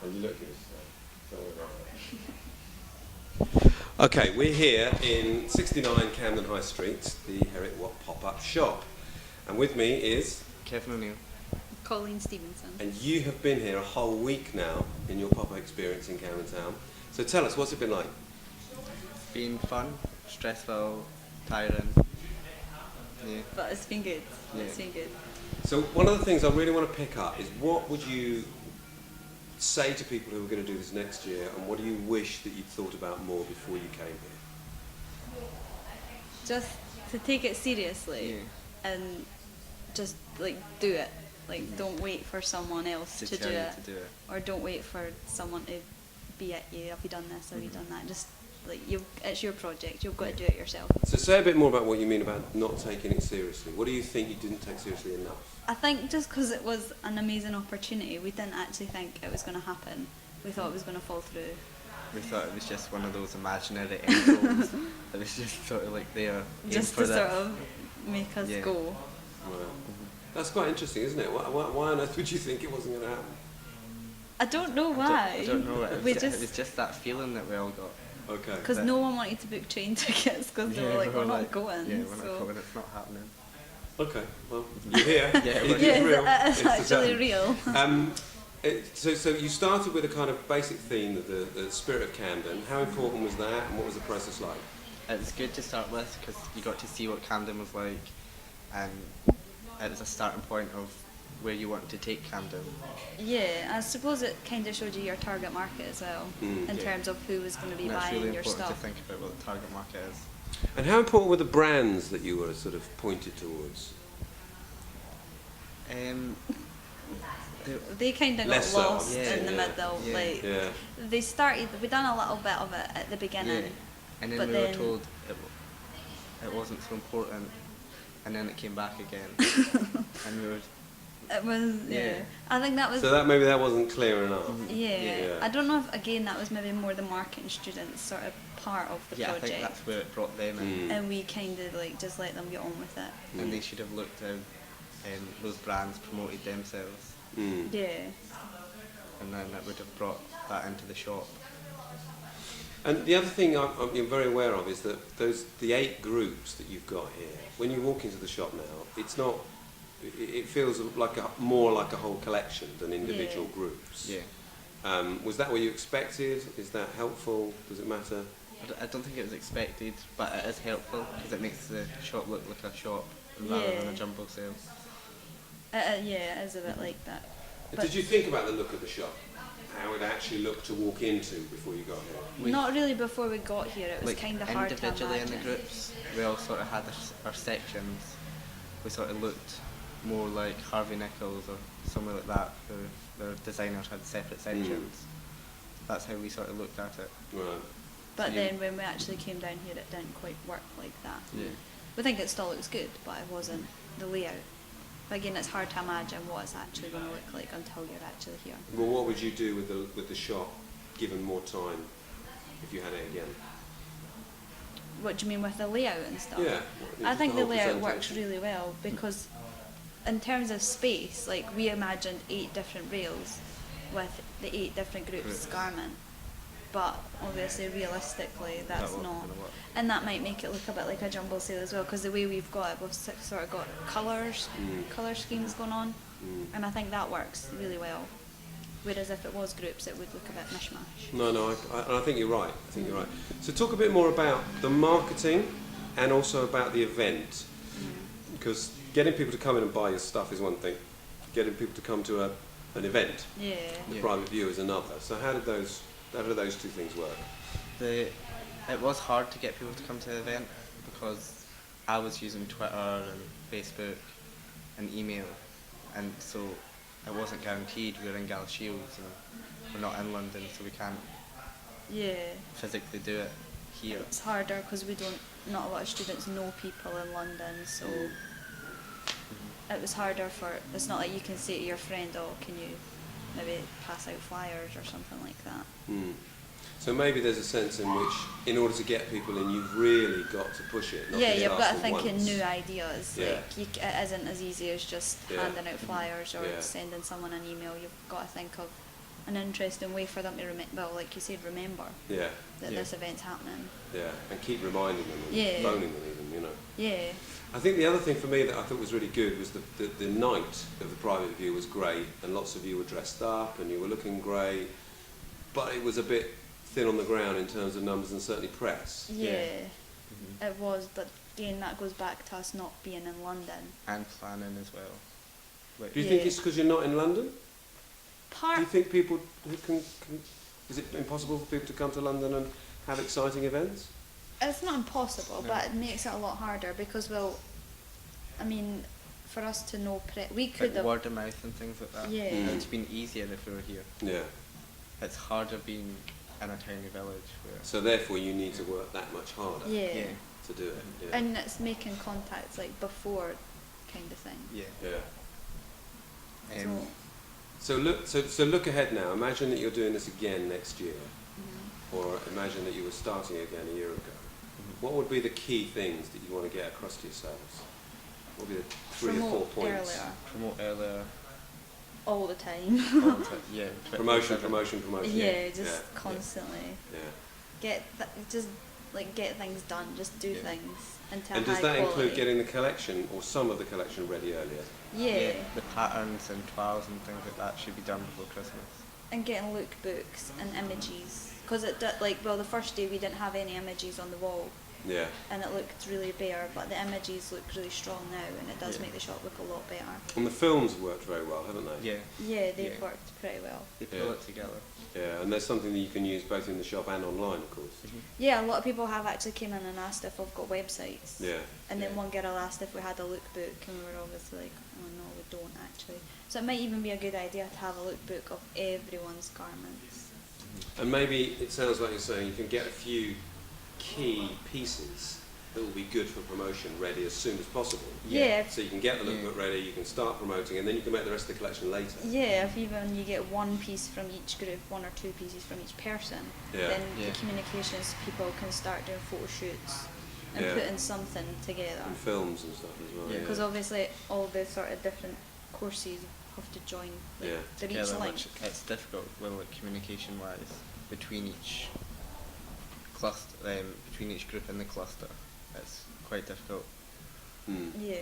And you look good, so don't worry about that. Okay, we're here in 69 Camden High Street, the Herrick Watt pop-up shop. And with me is... Kevin O'Neill. Coleen Stevenson. And you have been here a whole week now in your pop-up experience in Camden Town. So tell us, what's it been like? It's been fun, stressful, tiring. Yeah. But it's been good. Yeah. It's been good. So one of the things I really want to pick up is, what would you say to people who are going to do this next year, and what do you wish that you'd thought about more before you came here? Just to take it seriously and just like do it. Like don't wait for someone else to do it. Or don't wait for someone to be at you. Have you done this? Have you done that? Just like it's your project. You've got to do it yourself. So say a bit more about what you mean about not taking it seriously. What do you think you didn't take seriously enough? I think just because it was an amazing opportunity, we didn't actually think it was going to happen. We thought it was going to fall through. We thought it was just one of those imaginary end goals. It was just sort of like there. Just to sort of make us go. Wow. That's quite interesting, isn't it? Why on earth would you think it wasn't going to happen? I don't know why. I don't know. It was just that feeling that we all got. Okay. Because no one wanted to book train tickets because they were like, we're not going. Yeah, we're not going. It's not happening. Okay, well, you're here. It's real. It's actually real. So you started with a kind of basic theme of the Spirit of Camden. How important was that, and what was the process like? It was good to start with because you got to see what Camden was like, and it was a starting point of where you want to take Camden. Yeah, I suppose it kind of showed you your target market as well, in terms of who was going to be buying really your stuff. It's really important to think about what the target market is. And how important were the brands that you were sort of pointed towards? They kind of got lost in the middle. They started. We done a little bit of it at the beginning, and then we were told it wasn't so important, and then it came back again, and we were. It was, I think that was... So maybe that wasn't clear enough. Yeah. I don't know if, again, that was maybe more the marketing students sort of part of the project. I think that's where it brought them in. And we kind of like just let them get on with it. And they should have looked how those brands promoted themselves. Yeah. And then that would have brought that into the shop. And the other thing I'm very aware of is that the 8 groups that you've got here, when you walk into the shop now, it's not... It feels more like a whole collection than individual groups. Yeah. Was that what you expected? Is that helpful? Does it matter? I don't think it was expected, but it is helpful because it makes the shop look like a shop rather than a jumbo sale. Yeah, it is a bit like that. Did you think about the look of the shop? How it actually looked to walk into before you got here? Not really before we got here. It was kind of hard to imagine. Individually in the groups, we all sort of had our sections. We sort of looked more like Harvey Nichols or somewhere like that, where their designers had separate sections. That's how we sort of looked at it. Right. But then when we actually came down here, it didn't quite work like that. Yeah. We think it still looks good, but it wasn't the layout. But again, it's hard to imagine what it's actually going to look like until you're actually here. Well, what would you do with the shop, given more time, if you had it again? What do you mean with the layout and stuff? Yeah. I think the layout works really well because in terms of space, like we imagined 8 different rails with the 8 different groups garment, but obviously realistically that's not, and that might make it look a bit like a jumble sale as well, because the way we've got it, we've sort of got colour schemes going on, and I think that works really well. Whereas if it was groups, it would look a bit mishmash. No, I think you're right. So talk a bit more about the marketing and also about the event, because getting people to come in and buy your stuff is one thing. Getting people to come to an event, a private view, is another. So how do those 2 things work? It was hard to get people to come to the event because I was using Twitter and Facebook and email, and so it wasn't guaranteed. We were in Galashiels and we're not in London, so we can't physically do it here. It's harder because not a lot of students know people in London, so it was harder it's not like you can say to your friend, oh, can you maybe pass out flyers or something like that. So maybe there's a sense in which, in order to get people in, you've really got to push it. You've got to think in new ideas. Like it isn't as easy as just handing out flyers or sending someone an email. You've got to think of an interesting way for them to like you said, remember Yeah. that this event's happening. Yeah, and keep reminding them, and Yeah. phoning them even, you know. Yeah. I think the other thing for me that I thought was really good was the night of the private view was great, and lots of you were dressed up and you were looking great, but it was a bit thin on the ground in terms of numbers and certainly press. Yeah. It was, but again, that goes back to us not being in London. And planning as well. Like, Do you think Yeah. it's because you're not in London? Do Part you think people who can is it impossible for people to come to London and have exciting events? It's not impossible, No. but it makes it a lot harder because, well, I mean, for us to know we could like have. word of mouth and things like that. Yeah. Mm. It's been easier if we were here. Yeah. It's harder being in a tiny village where. So therefore you need to work that much harder Yeah. to do it. Yeah. And it's making contacts like before, kind of thing. Yeah. Yeah. Um, So look ahead now. Imagine that you're doing this again next year, or imagine that you were starting again a year ago. What would be the key things that you want to get across to yourselves? What would be the 3 or 4 Promote points? earlier, promote earlier. all the time. all the time. Yeah. Promotion, 24/7. promotion, promotion. Yeah, just Yeah. constantly Yeah. get things done. Just do Yeah. things until And does high that quality. include getting the collection or some of the collection ready earlier? Yeah. The patterns and trials and things like that should be done before Christmas. And getting lookbooks and images, because the first day we didn't have any images on the wall, Yeah. and it looked really bare, but the images look really strong now, and it does Yeah. make the shop look a lot better. And the films have worked very well, haven't they? Yeah. Yeah, they've Yeah. worked pretty well. They pull Yeah. it together. Yeah, and there's something that you can use both in the shop and online, of course. Yeah, a lot of people have actually came in and asked if we've got websites. Yeah. And then Yeah. one girl asked if we had a lookbook, and we were obviously like, oh no, we don't actually. So it might even be a good idea to have a lookbook of everyone's garments. And maybe it sounds like you're saying you can get a few key pieces that will be good for promotion ready as soon as possible. Yeah. So you can get the lookbook ready, you can start promoting, and then you can make the rest of the collection later. Yeah, if even you get one piece from each group, 1 or 2 pieces from each person, Yeah. then Yeah. the communications people can start doing photo shoots and Yeah. putting something together. And films and stuff as well. Yeah. Because obviously all the sort of different courses have to join. Like, Yeah. they're each Together, linked. which it's difficult, well, like communication wise, between each cluster, between each group in the cluster. It's quite difficult. Mm. Yeah.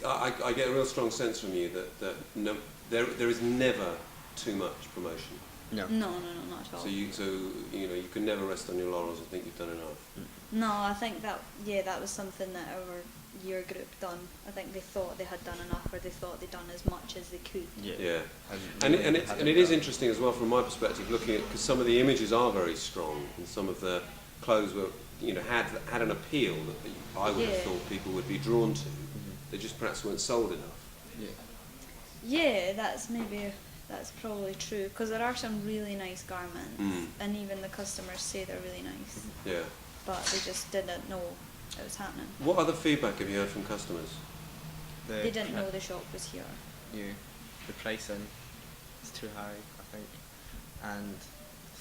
I get a real strong sense from you that no, there is never too much promotion. No. No, not at all. So you can never rest on your laurels and think you've done enough. No, I think that was something that our year group done. I think they thought they had done enough, or they thought they'd done as much as they could. Yeah. Yeah. And And it is interesting as well from my perspective, looking at, because some of the images are very strong, and some of the clothes were, had an appeal that I would have Yeah. thought people would be drawn to. They just perhaps weren't sold enough. Yeah. Yeah, that's probably true, because there are some really nice garments, Mm. and even the customers say they're really nice, Yeah. but they just didn't know it was happening. What other feedback have you heard from customers? They didn't know the shop was here. Yeah. The pricing is too high, I think, and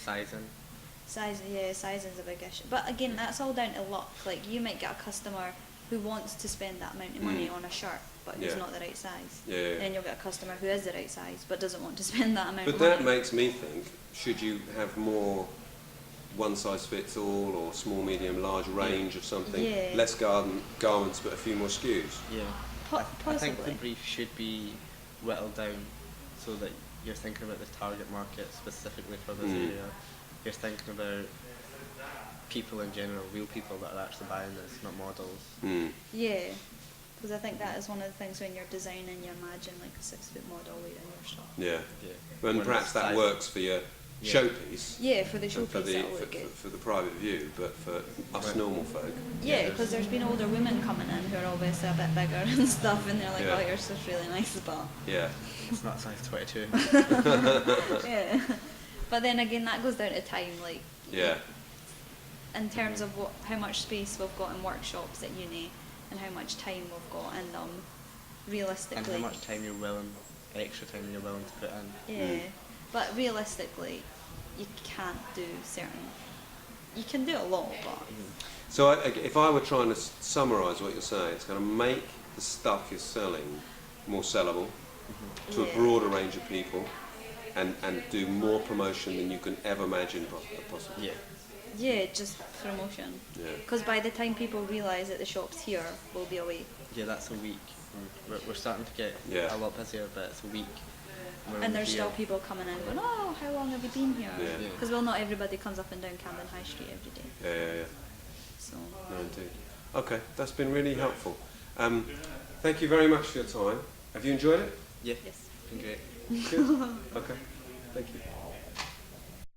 sizing. Sizing's a big issue. But again, that's all down to luck. Like, you might get a customer who wants to spend that amount of money on a shirt, but who's Yeah. not the right size. Yeah. Then you'll get a customer who is the right size, but doesn't want to spend that amount But of that money. makes me think, should you have more one size fits all or small, medium, large range of something? Yeah. Less garments but a few more SKUs? Yeah. I think Possibly. the brief should be whittled down so that you're thinking about the target market specifically for this area. You're thinking about people in general, real people that are actually buying this, not models. Mm. Yeah, because I think that is one of the things when you're designing, you imagine like a 6-foot model wearing your shop. Yeah. Yeah. And When perhaps it's that size- works for your Yeah. showpiece. Yeah, for the and for showpiece the that'll look good. for the private view, but for us Right. normal folk. Yeah, because there's been older women coming in who are obviously a bit bigger and stuff, and they're like, Yeah. oh, yours is really nice, but Yeah. It's not size 22. yeah. But then again, that goes down to time, like Yeah. in terms of how much space we've got in workshops at uni, and how much time we've got in them. Realistically, And how much time extra time you're willing to put in. yeah. But realistically, you can't do certain. You can do a lot, but So if I were trying to summarise what you're saying, it's going to make the stuff you're selling more sellable to a Yeah. broader range of people, and do more promotion than you can ever imagine possible. Yeah. Yeah, just promotion. Yeah. Because by the time people realise that the shop's here, we'll be away. Yeah, that's a week. We're starting to get Yeah. a lot busier, but it's a week. And there's still people coming in going, oh, how long have you been here? Yeah. Because well, not everybody comes up and down Camden High Street every day. Yeah. So No, indeed. Okay, that's been really helpful. Thank you very much for your time. Have you enjoyed it? Yeah, yes. been great. Good. Okay, thank you.